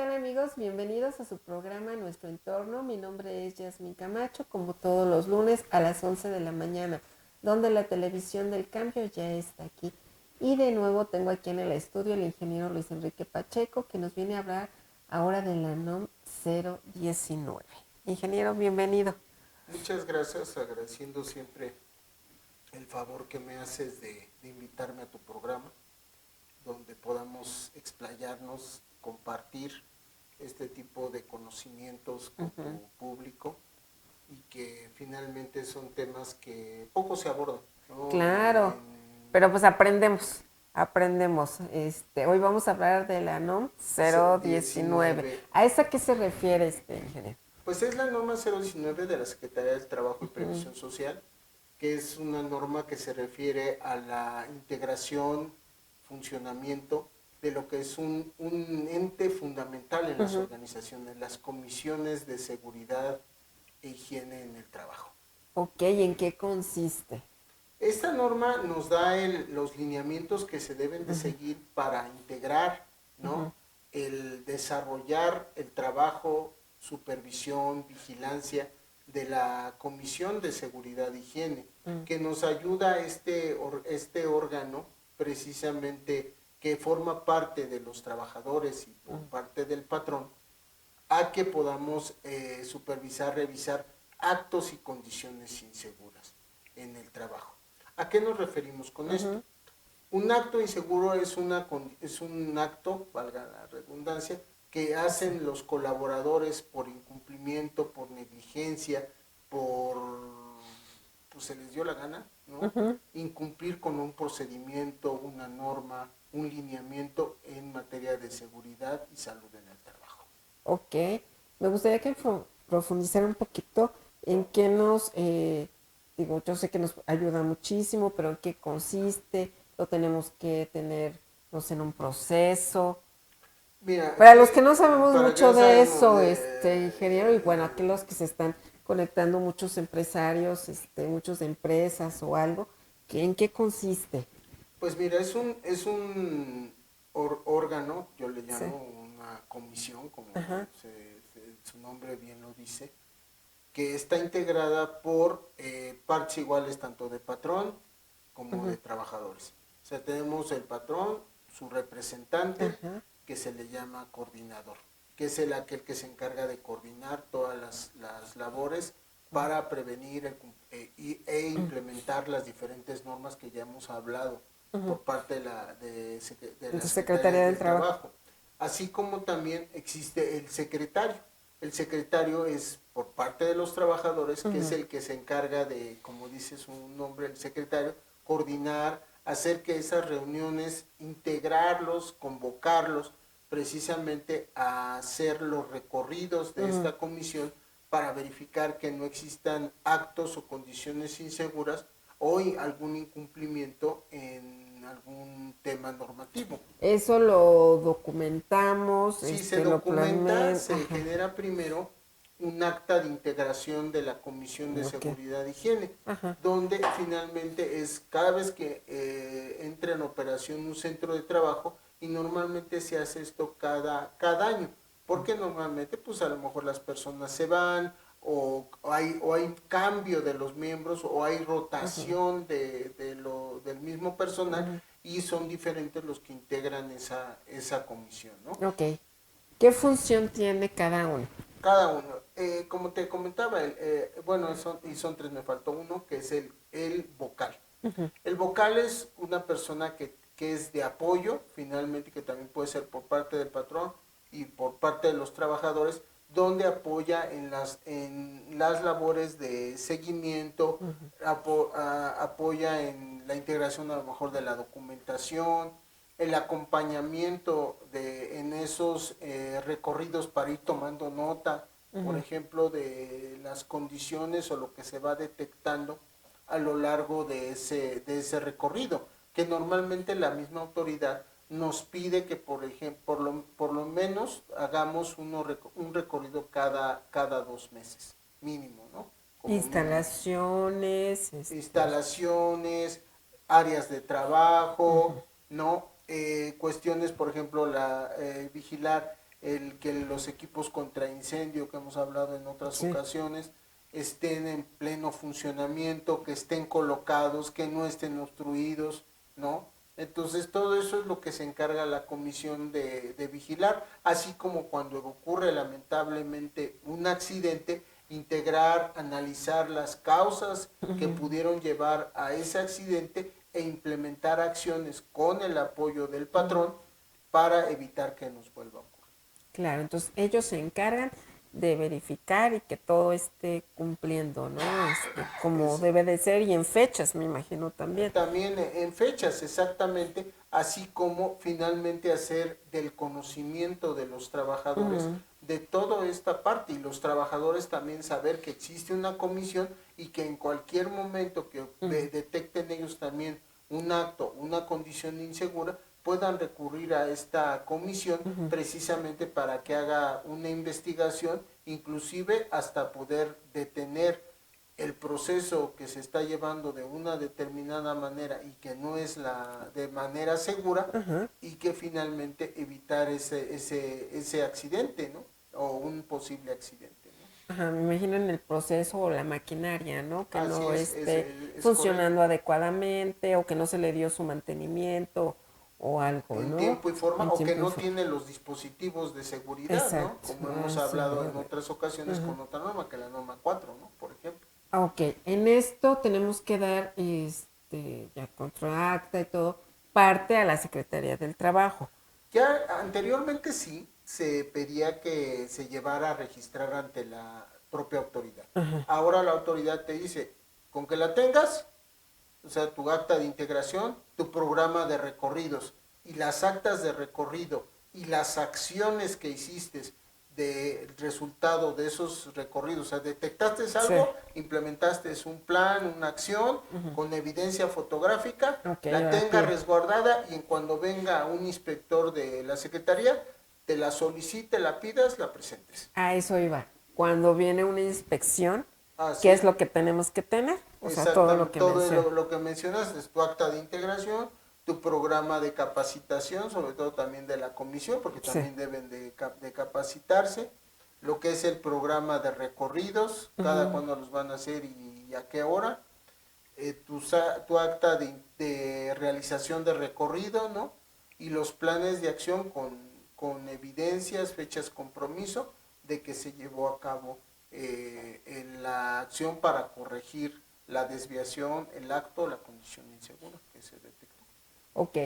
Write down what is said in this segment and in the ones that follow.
tal amigos? Bienvenidos a su programa Nuestro Entorno. Mi nombre es Yasmín Camacho, como todos los lunes a las 11 de la mañana, donde la televisión del cambio ya está aquí. Y de nuevo tengo aquí en el estudio el ingeniero Luis Enrique Pacheco, que nos viene a hablar ahora de la NOM 019. Ingeniero, bienvenido. Muchas gracias, agradeciendo siempre el favor que me haces de invitarme a tu programa, donde podamos explayarnos, compartir este tipo de conocimientos con tu público y que finalmente son temas que poco se abordan, ¿no? Claro, pero pues aprendemos. Hoy vamos a hablar de la NOM 019. 19. ¿A esa qué se refiere ingeniero? Pues es la norma 019 de la Secretaría del Trabajo y Previsión Social, que es una norma que se refiere a la integración, funcionamiento de lo que es un ente fundamental en las organizaciones, las comisiones de seguridad e higiene en el trabajo. Ok, ¿en qué consiste? Esta norma nos da los lineamientos que se deben de seguir para integrar, ¿no? El desarrollar el trabajo, supervisión, vigilancia de la Comisión de Seguridad e Higiene, que nos ayuda este órgano precisamente que forma parte de los trabajadores y por parte del patrón, a que podamos supervisar, revisar actos y condiciones inseguras en el trabajo. ¿A qué nos referimos con esto? Un acto inseguro es un acto, valga la redundancia, que hacen los colaboradores por incumplimiento, por negligencia, pues se les dio la gana, ¿no? Incumplir con un procedimiento, una norma, un lineamiento en materia de seguridad y salud en el trabajo. Ok, me gustaría que profundizar un poquito en qué digo, yo sé que nos ayuda muchísimo, pero en qué consiste, lo tenemos que tener, no sé, en un proceso. Mira, Para los que no sabemos para que mucho no de sabemos eso, ingeniero, y bueno, aquí los que se están conectando, muchos empresarios, muchos de empresas o algo, ¿en qué consiste? pues mira, es un órgano, yo le Sí. llamo una comisión, como Ajá. su nombre bien lo dice, que está integrada por partes iguales tanto de patrón como de trabajadores. O sea, tenemos el patrón, su representante, Ajá. que se le llama coordinador, que es aquel que se encarga de coordinar todas las labores para prevenir e implementar las diferentes normas que ya hemos hablado por parte de la Entonces, Secretaría Secretaría del del Trabajo. Trabajo. Así como también existe el secretario. El secretario es por parte de los trabajadores, que es el que se encarga de, como dice su nombre, el secretario, coordinar, hacer que esas reuniones, integrarlos, convocarlos, precisamente a hacer los recorridos de esta comisión para verificar que no existan actos o condiciones inseguras o algún incumplimiento en algún tema normativo. Eso lo documentamos, Si se lo documenta, planean. se Ajá. genera primero un acta de integración de la Comisión de Ok. Seguridad e Higiene, Ajá. donde finalmente es cada vez que entra en operación un centro de trabajo, y normalmente se hace esto cada año, porque normalmente pues a lo mejor las personas se van o hay cambio de los miembros o hay rotación del mismo personal, y son diferentes los que integran esa comisión, ¿no? Ok. ¿Qué función tiene cada uno? Cada uno. Como te comentaba, bueno, son tres, me faltó uno, que es el vocal. El vocal es una persona que es de apoyo, finalmente, que también puede ser por parte del patrón y por parte de los trabajadores, donde apoya en las labores de seguimiento, apoya en la integración a lo mejor de la documentación, el acompañamiento en esos recorridos para ir tomando nota, por ejemplo, de las condiciones o lo que se va detectando a lo largo de ese recorrido, que normalmente la misma autoridad nos pide que, por ejemplo, por lo menos hagamos un recorrido cada 2 meses, mínimo, ¿no? Como mínimo. Instalaciones, Instalaciones, áreas de trabajo, ¿no? Cuestiones, por ejemplo, vigilar el que los equipos contra incendio que hemos hablado en otras Sí. ocasiones estén en pleno funcionamiento, que estén colocados, que no estén obstruidos, ¿no? Entonces todo eso es lo que se encarga la comisión de vigilar, así como cuando ocurre lamentablemente un accidente, integrar, analizar las causas que pudieron llevar a ese accidente e implementar acciones con el apoyo del patrón para evitar que nos vuelva a ocurrir. Claro, entonces ellos se encargan de verificar y que todo esté cumpliendo, ¿no? Como Es, debe de ser y en fechas, me imagino también. también en fechas exactamente, así como finalmente hacer del conocimiento de los trabajadores de toda esta parte y los trabajadores también saber que existe una comisión y que en cualquier momento que detecten ellos también un acto, una condición insegura, puedan recurrir a esta comisión precisamente para que haga una investigación, inclusive hasta poder detener el proceso que se está llevando de una determinada manera y que no es la de manera segura y que finalmente evitar ese accidente, ¿no? O un posible accidente, ¿no? Ajá, me imagino en el proceso o la maquinaria, ¿no? Que Así no es, esté es correcto. funcionando adecuadamente o que no se le dio su mantenimiento o algo, En ¿no? tiempo y forma En o que tiempo y no forma. tiene los dispositivos de seguridad, ¿no? Exacto. Como hemos Ah, sí, hablado ya en veo. otras ocasiones con otra norma, que la norma 4, ¿no? Por ejemplo. Ah, ok, en esto tenemos que dar, ya contra acta y todo, parte a la Secretaría del Trabajo. Ya anteriormente sí se pedía que se llevara a registrar ante la propia autoridad. Ahora la autoridad te dice, con que la tengas, o sea, tu acta de integración, tu programa de recorridos y las actas de recorrido y las acciones que hiciste de resultado de esos recorridos, o sea, detectaste Sí. algo, implementaste un plan, una acción con evidencia fotográfica, Ok, la ahora tenga pide. resguardada y en cuando venga un inspector de la secretaría, te la solicite, la pidas, la presentes. A eso iba. Cuando viene una inspección, ¿qué es Así, lo que tenemos que tener? O sea, todo lo exactamente, que todo menciona. lo que mencionas es tu acta de integración, tu programa de capacitación, sobre todo también de la comisión, porque Sí. también deben de capacitarse, lo que es el programa de recorridos, cada cuándo los van a hacer y a qué hora, tu acta de realización de recorrido, ¿no? Y los planes de acción con evidencias, fechas, compromiso de que se llevó a cabo en la acción para corregir la desviación, el acto, la condición insegura que se detectó. Ok.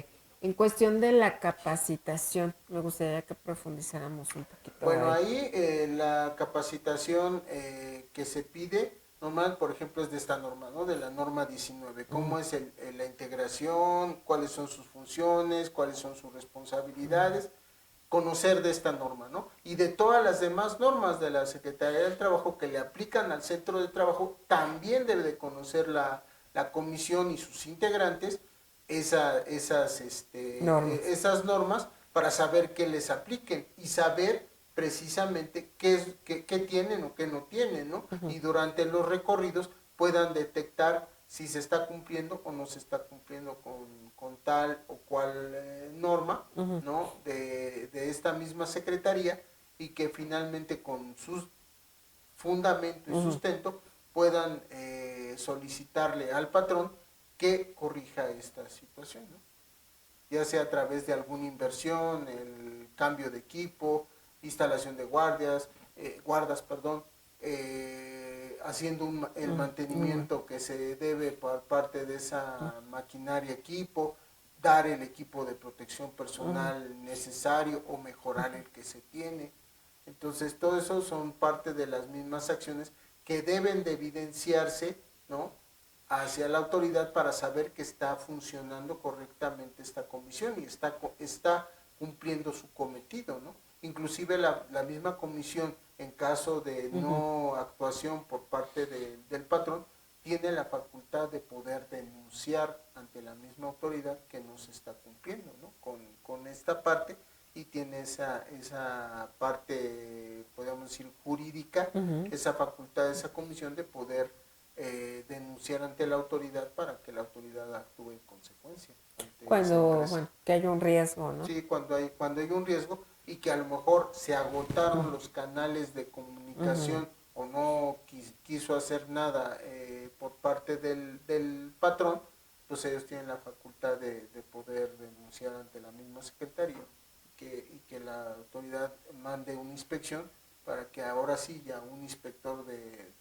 En cuestión de la capacitación, me gustaría que profundizáramos un poquito Bueno, ahí. ahí la capacitación que se pide, normal, por ejemplo, es de esta norma, ¿no? De la norma 19. ¿Cómo es la integración? ¿Cuáles son sus funciones? ¿Cuáles son sus responsabilidades? Conocer de esta norma, ¿no? Y de todas las demás normas de la Secretaría del Trabajo que le aplican al centro de trabajo, también debe de conocer la comisión y sus integrantes Normas. esas normas para saber qué les apliquen y saber precisamente qué tienen o qué no tienen, ¿no? Y durante los recorridos puedan detectar si se está cumpliendo o no se está cumpliendo con tal o cual norma, ¿no? De esta misma secretaría y que finalmente con sus fundamento y sustento puedan solicitarle al patrón que corrija esta situación, ¿no? Ya sea a través de alguna inversión, el cambio de equipo, instalación de guardas, perdón, haciendo el mantenimiento que se debe por parte de esa maquinaria, equipo, dar el equipo de protección personal necesario o mejorar el que se tiene. Entonces, todo eso son parte de las mismas acciones que deben de evidenciarse, ¿no? Hacia la autoridad para saber que está funcionando correctamente esta comisión y está cumpliendo su cometido, ¿no? Inclusive la misma comisión, en caso de no actuación por parte del patrón, tiene la facultad de poder denunciar ante la misma autoridad que no se está cumpliendo, ¿no? Con esta parte y tiene esa parte, podríamos decir, jurídica, esa facultad de esa comisión de poder denunciar ante la autoridad para que la autoridad actúe en consecuencia ante esa Cuando, empresa. bueno, que haya un riesgo, ¿no? Sí, cuando hay un riesgo y que a lo mejor se agotaron los canales de comunicación o no quiso hacer nada por parte del patrón, pues ellos tienen la facultad de poder denunciar ante la misma secretaría y que la autoridad mande una inspección para que ahora sí ya un inspector de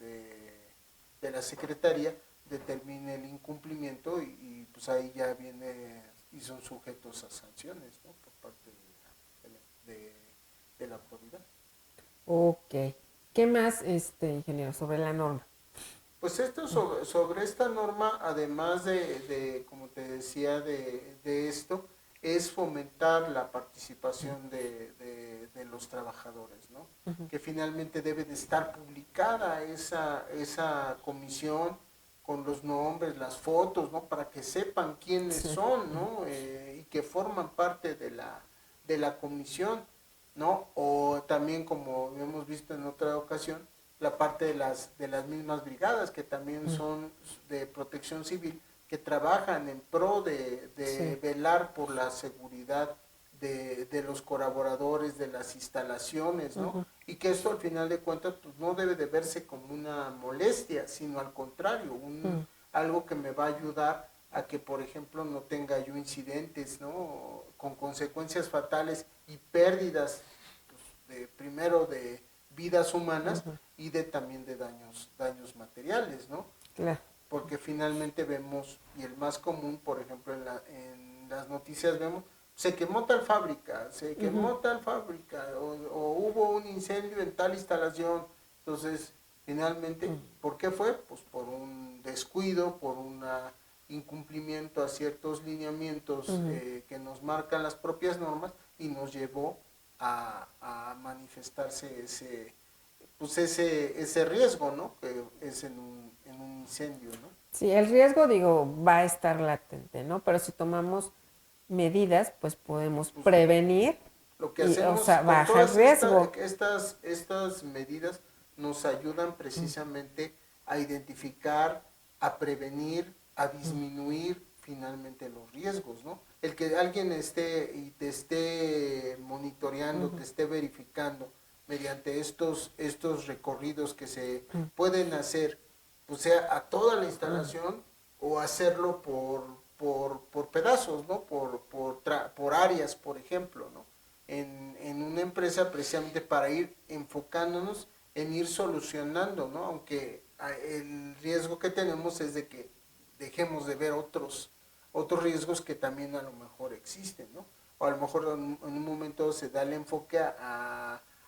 la secretaría determine el incumplimiento y pues ahí ya viene y son sujetos a sanciones, ¿no? Por parte de la autoridad. Ok. ¿Qué más, ingeniero, sobre la norma? Pues esto sobre esta norma, además como te decía, de esto, es fomentar la participación de los trabajadores, ¿no? Que finalmente debe de estar publicada esa comisión con los nombres, las fotos, ¿no? Para que sepan quiénes son, ¿no? Y que forman parte de la comisión, ¿no? O también, como hemos visto en otra ocasión, la parte de las mismas brigadas que también son de protección civil, que trabajan en pro de velar por la seguridad de los colaboradores, de las instalaciones, ¿no? Y que esto al final de cuentas pues, no debe de verse como una molestia, sino al contrario, algo que me va a ayudar a que, por ejemplo, no tenga yo incidentes, ¿no? Con consecuencias fatales y pérdidas, pues, primero de vidas humanas y también de daños materiales, ¿no? Claro. Porque finalmente vemos, y el más común, por ejemplo, en las noticias vemos, se quemó tal fábrica, o hubo un incendio en tal instalación. Entonces, finalmente, ¿por qué fue? Pues por un descuido, por un incumplimiento a ciertos lineamientos que nos marcan las propias normas y nos llevó a manifestarse ese riesgo, ¿no? Que es en un incendio, ¿no? Sí, el riesgo, digo, va a estar latente, ¿no? Pero si tomamos medidas, pues podemos Pues, prevenir lo que y, o hacemos sea, con baja el todas riesgo. estas medidas nos ayudan precisamente a identificar, a prevenir, a disminuir finalmente los riesgos, ¿no? El que alguien esté y te esté monitoreando, te esté verificando mediante estos recorridos que se pueden hacer, pues sea a toda la instalación o hacerlo por pedazos, ¿no? Por áreas, por ejemplo, ¿no? En una empresa precisamente para ir enfocándonos en ir solucionando, ¿no? Aunque el riesgo que tenemos es de que dejemos de ver otros riesgos que también a lo mejor existen, ¿no? O a lo mejor en un momento se da el enfoque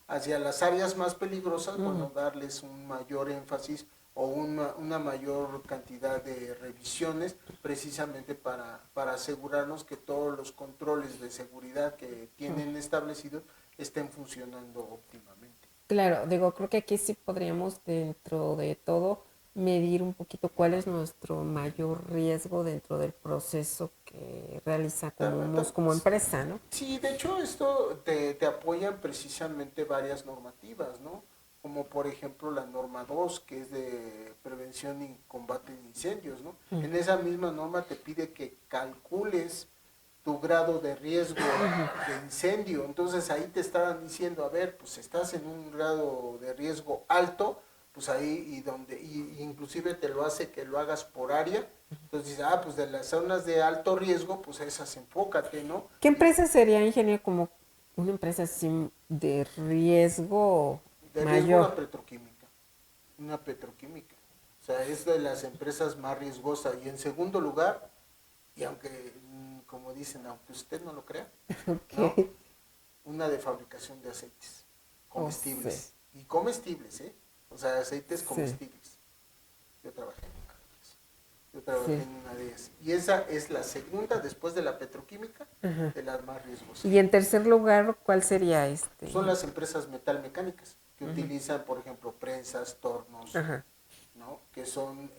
hacia las áreas más peligrosas, bueno, darles un mayor énfasis o una mayor cantidad de revisiones precisamente para asegurarnos que todos los controles de seguridad que tienen establecidos estén funcionando óptimamente. Claro, digo, creo que aquí sí podríamos, dentro de todo, medir un poquito cuál es nuestro mayor riesgo dentro del proceso que realizamos como empresa, ¿no? Sí, de hecho esto te apoyan precisamente varias normativas, ¿no? Como por ejemplo la norma 2 que es de prevención y combate de incendios, ¿no? En esa misma norma te pide que calcules tu grado de riesgo de incendio. Entonces ahí te estaban diciendo, a ver, pues estás en un grado de riesgo alto, pues ahí y inclusive te lo hace que lo hagas por área. Entonces dices, pues de las zonas de alto riesgo, pues a esas enfócate, ¿no? ¿Qué empresa sería, ingeniero, como una empresa así de riesgo De riesgo mayor? una petroquímica. O sea, es de las empresas más riesgosas. Y en segundo lugar, y aunque, como dicen, aunque usted no lo crea, ¿no? Okay. Una de fabricación de aceites comestibles. Sí. Y comestibles, ¿eh? O sea, aceites Sí. comestibles. Yo trabajé en una de esas. Yo trabajé Sí. en una de esas. Y esa es la segunda, después de la petroquímica, de las más riesgosas. Y en tercer lugar, ¿cuál sería Son las empresas metalmecánicas que utilizan, por ejemplo, prensas, tornos, ¿no? Que son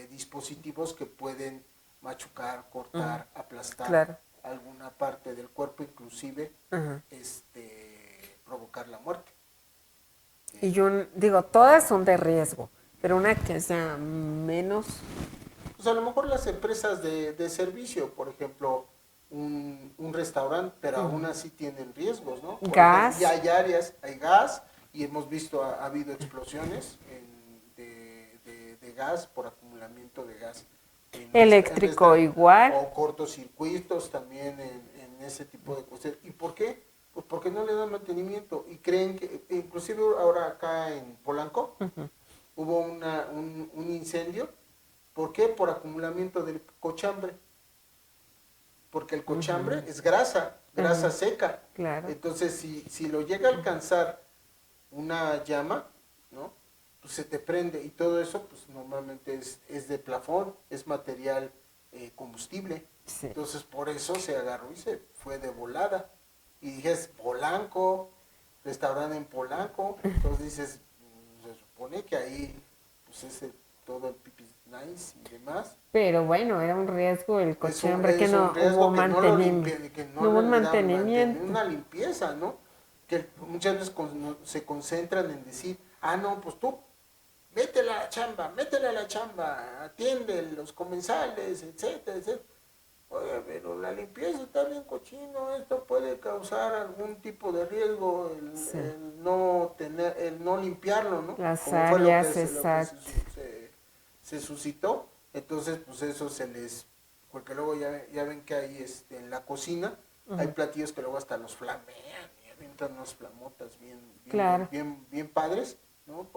dispositivos que pueden machucar, cortar, aplastar alguna parte del cuerpo, inclusive provocar la muerte. Y yo digo, todas son de riesgo, pero una que sea menos. Pues a lo mejor las empresas de servicio, por ejemplo, un restaurante, pero aún así tienen riesgos, ¿no? Por Gas. ejemplo, ya hay áreas, hay gas, y hemos visto, ha habido explosiones de gas por acumulamiento de gas en Eléctrico igual. o cortocircuitos también en ese tipo de cosas. ¿Y por qué? Pues porque no le dan mantenimiento y creen que, inclusive ahora acá en Polanco, hubo un incendio. ¿Por qué? Por acumulamiento del cochambre. Porque el cochambre es grasa seca. Claro. Entonces, si lo llega a alcanzar una llama, ¿no? Pues se te prende y todo eso, pues normalmente es de plafón, es material combustible. Sí. Entonces, por eso se agarró y se fue de volada. Y dices, Polanco, restaurante en Polanco. Entonces dices, se supone que ahí, pues todo el pipi nice y demás. Pero bueno, era un riesgo el cochambre que Es un no riesgo hubo que no lo mantenimiento. limpien, que No hubo le dan mantenimiento. una limpieza, ¿no? Que muchas veces se concentran en decir, ah, no, pues tú, métele a la chamba, atiende los comensales, etcétera, etcétera. Oye, pero la limpieza está bien cochino, esto puede causar algún tipo de riesgo, Sí. el no limpiarlo, ¿no? Las Como fue lo que, áreas, lo que exacto. se suscitó. Entonces, pues eso porque luego ya ven que hay en la cocina, hay platillos que luego hasta los flamean y avientan unas flamotas Claro. bien padres, ¿no?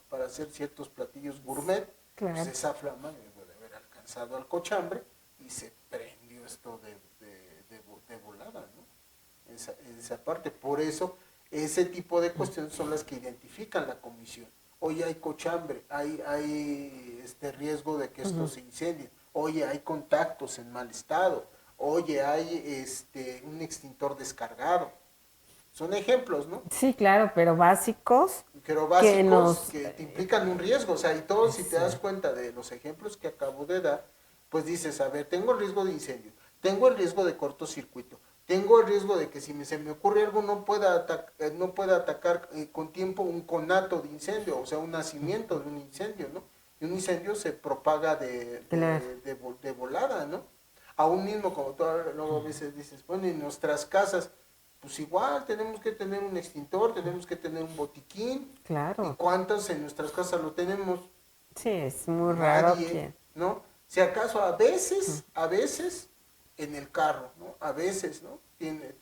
Para hacer ciertos platillos gourmet. Claro. Pues esa flama debe de haber alcanzado al cochambre y se prendió esto de volada, ¿no? Esa parte. Por eso, ese tipo de cuestiones son las que identifican la comisión. Oye, hay cochambre, hay riesgo de que esto se incendie. Oye, hay contactos en mal estado. Oye, hay un extintor descargado. Son ejemplos, ¿no? Sí, claro, pero básicos. Pero básicos nos... que te implican un riesgo. O sea, y todo, si te das cuenta de los ejemplos que acabo de dar, pues dices, a ver, tengo el riesgo de incendio, tengo el riesgo de cortocircuito, tengo el riesgo de que si se me ocurre algo no pueda atacar con tiempo un conato de incendio, o sea, un nacimiento de un incendio, ¿no? Y un incendio se propaga Claro. de volada, ¿no? Aún mismo, como tú luego a veces dices, bueno, en nuestras casas, pues igual tenemos que tener un extintor, tenemos que tener un botiquín. Claro. ¿Y cuántos en nuestras casas lo tenemos? Sí, es muy raro Nadie, ¿no? Si acaso a veces en el carro, ¿no? A veces, ¿no?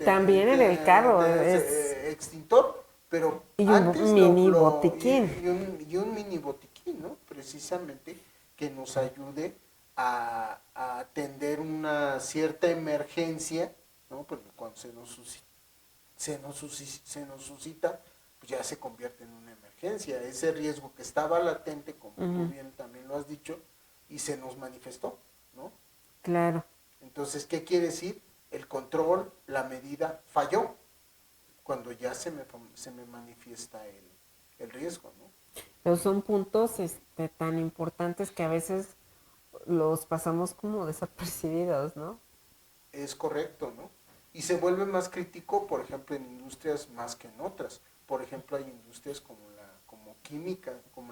También en el carro extintor, pero y antes un mini botiquín. y un mini botiquín, ¿no? Precisamente que nos ayude a atender una cierta emergencia, ¿no? Porque cuando se nos suscita, pues ya se convierte en una emergencia. Ese riesgo que estaba latente, como tú bien también lo has dicho, y se nos manifestó, ¿no? Claro. Entonces, ¿qué quiere decir? El control, la medida falló cuando ya se me manifiesta el riesgo, ¿no? Pero son puntos tan importantes que a veces los pasamos como desapercibidos, ¿no? Es correcto, ¿no? Y se vuelve más crítico, por ejemplo, en industrias más que en otras. Por ejemplo, hay industrias como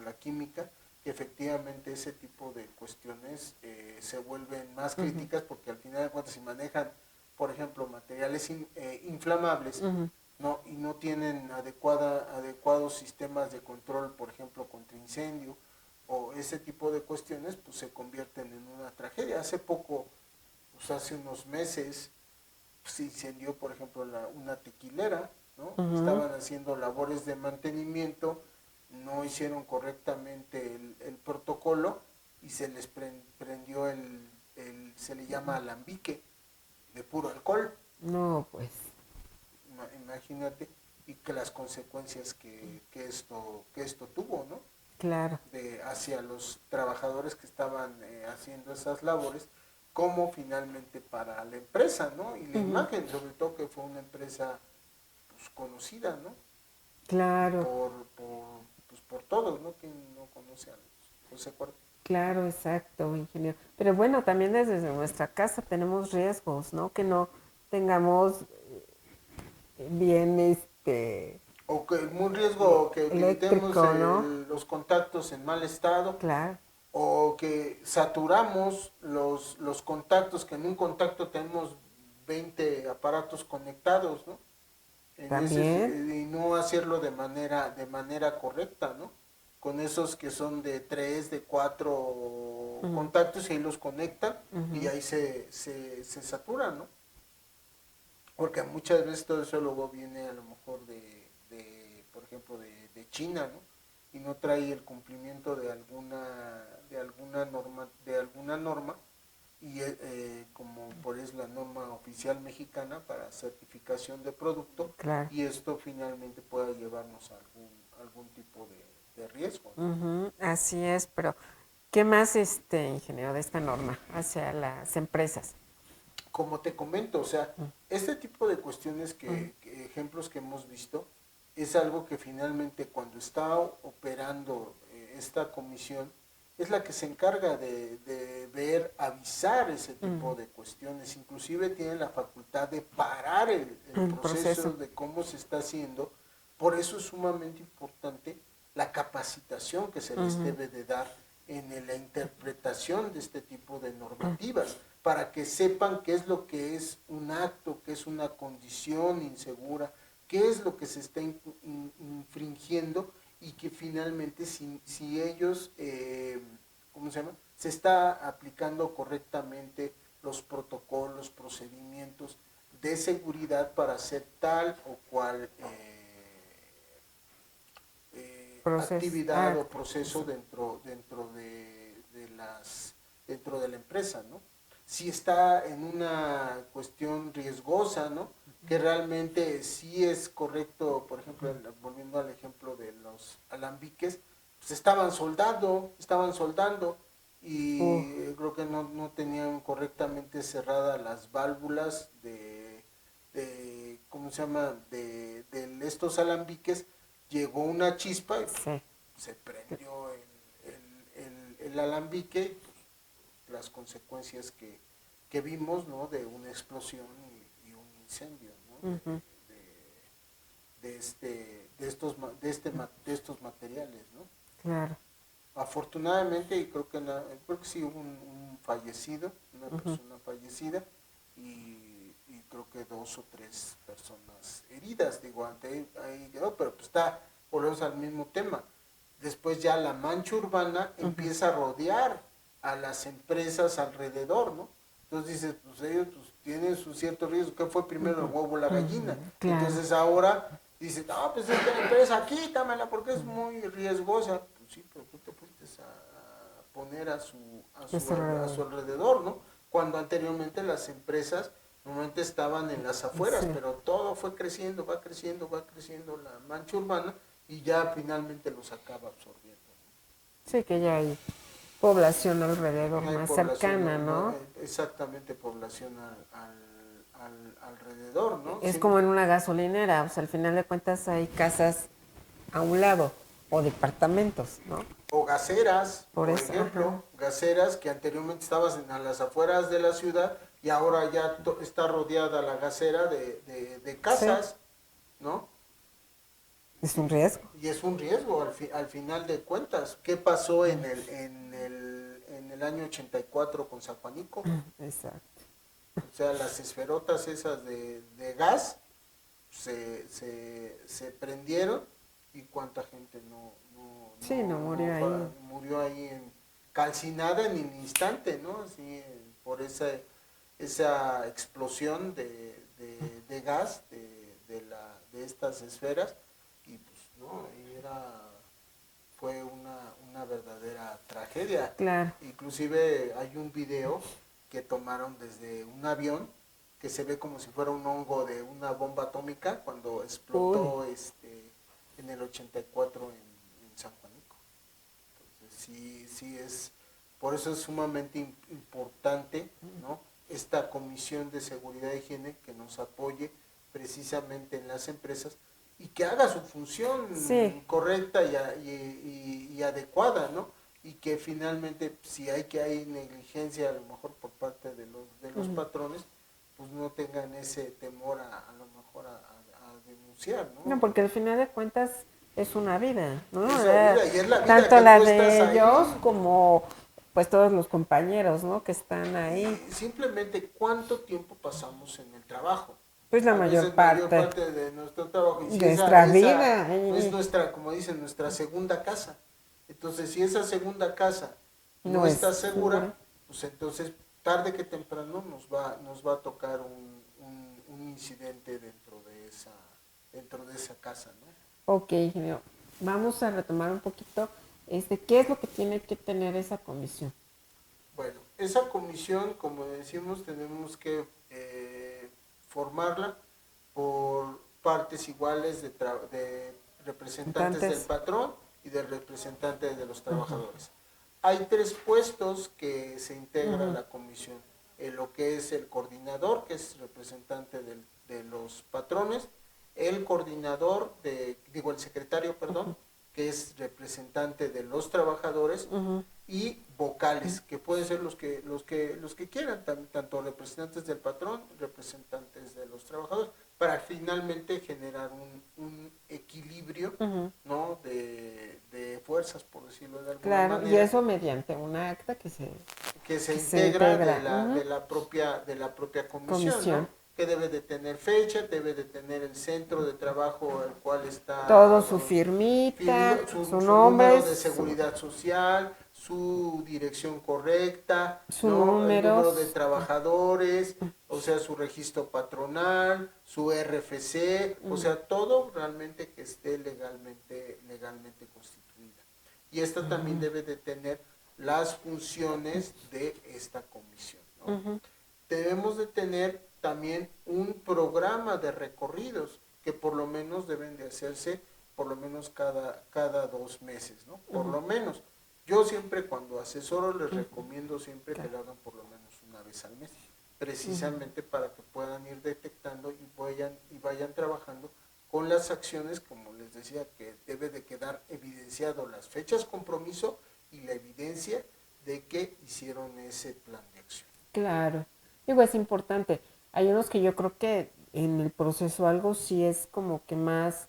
la química, que efectivamente ese tipo de cuestiones se vuelven más críticas porque al final de cuentas si manejan, por ejemplo, materiales inflamables, ¿no? Y no tienen adecuados sistemas de control, por ejemplo, contra incendio o ese tipo de cuestiones, pues se convierten en una tragedia. Hace poco, pues hace unos meses, se incendió, por ejemplo, una tequilera, ¿no? Estaban haciendo labores de mantenimiento, no hicieron correctamente el protocolo y se les prendió se le llama alambique de puro alcohol. No, pues. Imagínate, y que las consecuencias que esto tuvo, ¿no? Claro. Hacia los trabajadores que estaban haciendo esas labores, como finalmente para la empresa, ¿no? Y la imagen, sobre todo que fue una empresa pues, conocida, ¿no? Claro. Por todos, ¿no? Quien no conoce a José Cuervo. Claro, exacto, ingeniero. Pero bueno, también desde nuestra casa tenemos riesgos, ¿no? Que no tengamos bien o que un riesgo que utilizemos ¿no? los contactos en mal estado. Claro. O que saturamos los contactos, que en un contacto tenemos 20 aparatos conectados, ¿no? Y no hacerlo de manera correcta, ¿no? Con esos que son de 3, de 4 contactos y ahí los conectan y ahí se saturan, ¿no? Porque muchas veces todo eso luego viene a lo mejor por ejemplo, de China, ¿no? Y no trae el cumplimiento de alguna norma y como por es la norma oficial mexicana para certificación de producto, claro. Y esto finalmente pueda llevarnos a algún tipo de riesgo, ¿no? Así es, pero ¿qué más, ingeniero, de esta norma hacia las empresas? Como te comento, o sea, este tipo de cuestiones ejemplos que hemos visto, es algo que finalmente cuando está operando esta comisión, es la que se encarga de ver, avisar ese tipo de cuestiones. Inclusive tiene la facultad de parar el proceso de cómo se está haciendo. Por eso es sumamente importante la capacitación que se les debe de dar en la interpretación de este tipo de normativas, para que sepan qué es lo que es un acto, qué es una condición insegura, qué es lo que se está infringiendo y que finalmente si ellos, ¿cómo se llama? Se está aplicando correctamente los protocolos, procedimientos de seguridad para hacer tal o cual actividad o proceso dentro de la empresa, ¿no? Si está en una cuestión riesgosa, ¿no? Que realmente sí es correcto, por ejemplo, volviendo al ejemplo de los alambiques, pues estaban soldando y creo que no tenían correctamente cerradas las válvulas ¿cómo se llama? De estos alambiques. Llegó una chispa y se prendió el alambique, las consecuencias que vimos, ¿no? De una explosión y un incendio, ¿no? De estos materiales, ¿no? Claro. Afortunadamente, y creo que sí hubo un fallecido, una persona fallecida, y creo que 2 o 3 personas heridas, digo, ahí quedó, pero pues volvemos al mismo tema. Después ya la mancha urbana empieza a rodear a las empresas alrededor, ¿no? Entonces dices, pues ellos pues, tienen su cierto riesgo. ¿Qué fue primero, el huevo o la gallina? Claro. Entonces ahora dices, no, pues esta empresa quítamela porque es muy riesgosa. Pues sí, pero tú te fuiste a poner a su alrededor, ¿no? Cuando anteriormente las empresas normalmente estaban en las afueras, pero todo fue creciendo, va creciendo la mancha urbana y ya finalmente los acaba absorbiendo. Sí, que ya hay población alrededor más cercana, ¿no? Exactamente, población alrededor, ¿no? Es como en una gasolinera, o sea, al final de cuentas hay casas a un lado o departamentos, ¿no? O gaseras, por ejemplo, gaseras que anteriormente estabas a las afueras de la ciudad y ahora ya está rodeada la gasera de casas, ¿no? Es un riesgo. Y es un riesgo al final de cuentas. ¿Qué pasó en el año 84 con San Juanico? Exacto. O sea, las esferotas esas de gas se prendieron y cuánta gente no murió ahí calcinada en el instante, ¿no? Así, por esa explosión de gas de estas esferas. Y pues no, fue una verdadera tragedia. Claro. Inclusive hay un video que tomaron desde un avión que se ve como si fuera un hongo de una bomba atómica cuando explotó en el 84 en San Juanico. Entonces sí es, por eso es sumamente importante, ¿no? Esta comisión de seguridad y higiene que nos apoye precisamente en las empresas y que haga su función correcta y adecuada, ¿no? Y que finalmente si hay negligencia a lo mejor por parte de los patrones, pues no tengan ese temor a lo mejor a denunciar, ¿no? No, porque al final de cuentas es una vida, ¿no? Es la vida, y es la vida tanto que la tú de estás ellos ahí, como pues todos los compañeros, ¿no? Que están ahí. Y simplemente cuánto tiempo pasamos en el trabajo. Pues la A mayor veces mayor parte parte de nuestro trabajo. Y si de nuestra esa vida. es nuestra, como dicen, nuestra segunda casa. Entonces, si esa segunda casa no No es está segura. segura, pues entonces tarde que temprano nos va a tocar un incidente dentro de esa casa, ¿no? Ok, ingeniero. Vamos a retomar un poquito, ¿qué es lo que tiene que tener esa comisión? Bueno, esa comisión, como decimos, tenemos que formarla por partes iguales de representantes del Entonces, patrón y del representante de los trabajadores. Hay 3 puestos que se integra a la comisión. Lo que es el coordinador, que es representante de los patrones, el coordinador, el secretario, perdón, que es representante de los trabajadores, y vocales, que pueden ser los que quieran, tanto representantes del patrón, representantes de los trabajadores, para finalmente generar un equilibrio, ¿no? de fuerzas, por decirlo de alguna claro, manera. y eso mediante una acta que se Integra integra. de la propia comisión, ¿no? Que debe de tener fecha, debe de tener el centro de trabajo al cual Todo está su firmita, su su número nombre, de seguridad social, su dirección correcta, su ¿no? El número de números. trabajadores, o sea, su registro patronal, su RFC, o sea, todo realmente que esté legalmente constituida. Y esta también debe de tener las funciones de esta comisión, ¿no? Debemos de tener también un programa de recorridos que por lo menos deben de hacerse por lo menos cada 2 meses, ¿no? Por lo menos. Yo siempre cuando asesoro les recomiendo siempre que lo hagan por lo menos una vez al mes, precisamente para que puedan ir detectando y vayan trabajando con las acciones, como les decía, que debe de quedar evidenciado las fechas compromiso y la evidencia de que hicieron ese plan de acción. Claro. Digo, es importante. Hay unos que yo creo que en el proceso algo sí es como que más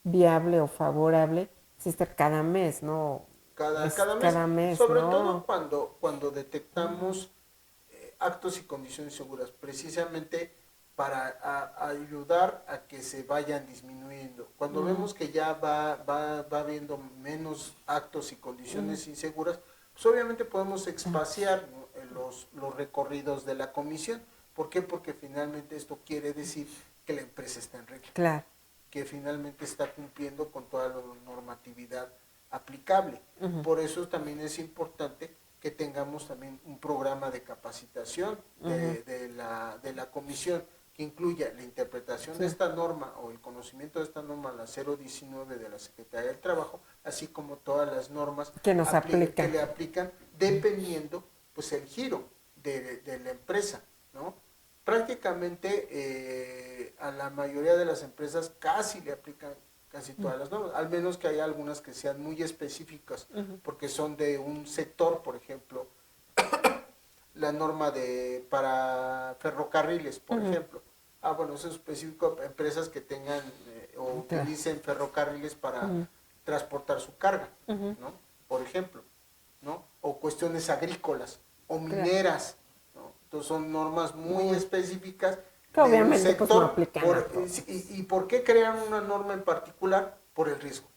viable o favorable, es estar cada mes, ¿no? Es Cada mes, cada mes, sobre todo ¿no? cuando detectamos actos y condiciones seguras, precisamente para ayudar a que se vayan disminuyendo. Cuando vemos que ya va habiendo menos actos y condiciones inseguras, pues obviamente podemos espaciar, ¿no? los recorridos de la comisión. ¿Por qué? Porque finalmente esto quiere decir que la empresa está en regla, Claro. que finalmente está cumpliendo con toda la normatividad aplicable. Por eso también es importante que tengamos también un programa de capacitación de la comisión que incluya la interpretación de esta norma o el conocimiento de esta norma, la 019 de la Secretaría del Trabajo, así como todas las normas Que nos que aplican. le aplican dependiendo pues el giro de la empresa, ¿no? Prácticamente a la mayoría de las empresas casi le aplican casi todas las normas, al menos que haya algunas que sean muy específicas, porque son de un sector, por ejemplo, la norma para ferrocarriles, por ejemplo. Bueno, eso es específico a empresas que tengan o utilicen ferrocarriles para transportar su carga, ¿no? Por ejemplo, ¿no? O cuestiones agrícolas o mineras, ¿no? Entonces son normas muy específicas Que de un obviamente pues no sector. aplican a todos. ¿Y por qué crean una norma en particular? Por el riesgo,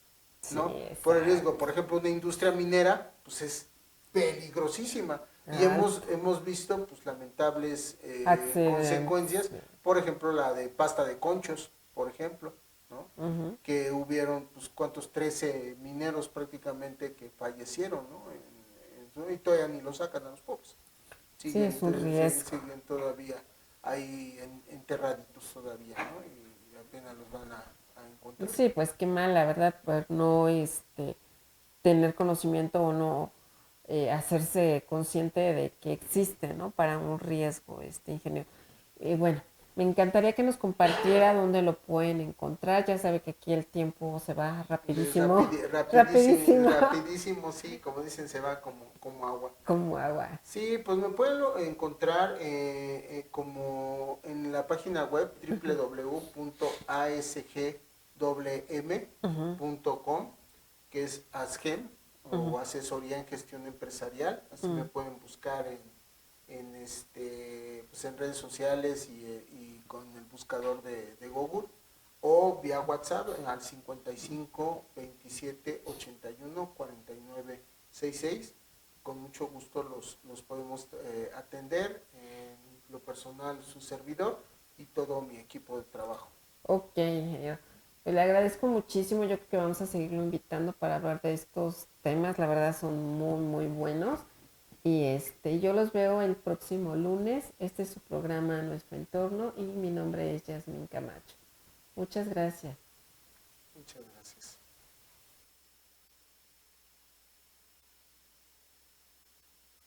Sí, ¿no? Por el riesgo. exacto. Por ejemplo, una industria minera, pues es peligrosísima. Y Ah, hemos visto pues lamentables accidentes. consecuencias, por ejemplo la de pasta de conchos, por ejemplo, ¿no? Que hubieron pues cuántos 13 mineros prácticamente que fallecieron, ¿no? Y todavía ni lo sacan a los pobres. Sí, es un riesgo. Siguen todavía ahí enterraditos todavía, ¿no? Y apenas los van a encontrar. Sí, pues qué mal, la verdad, pues no tener conocimiento o no hacerse consciente de que existe, ¿no? Para un riesgo, ingeniero. Y bueno, me encantaría que nos compartiera dónde lo pueden encontrar. Ya sabe que aquí el tiempo se va rapidísimo. Rapidísimo, Rapidísimo. rapidísimo, sí, como dicen, se va como agua. Como agua. Sí, pues me pueden encontrar como en la página web www.asgwm.com, que es ASGEM, o asesoría en gestión empresarial. Así me pueden buscar pues en redes sociales y con el buscador de Google, o vía WhatsApp al 55 27 81 49 66. Con mucho gusto los podemos atender, en lo personal su servidor y todo mi equipo de trabajo. Ok, ingeniero. Pues le agradezco muchísimo. Yo creo que vamos a seguirlo invitando para hablar de estos temas. La verdad son muy, muy buenos. Y yo los veo el próximo lunes. Este es su programa Nuestro Entorno y mi nombre es Yasmín Camacho. Muchas gracias. Muchas gracias.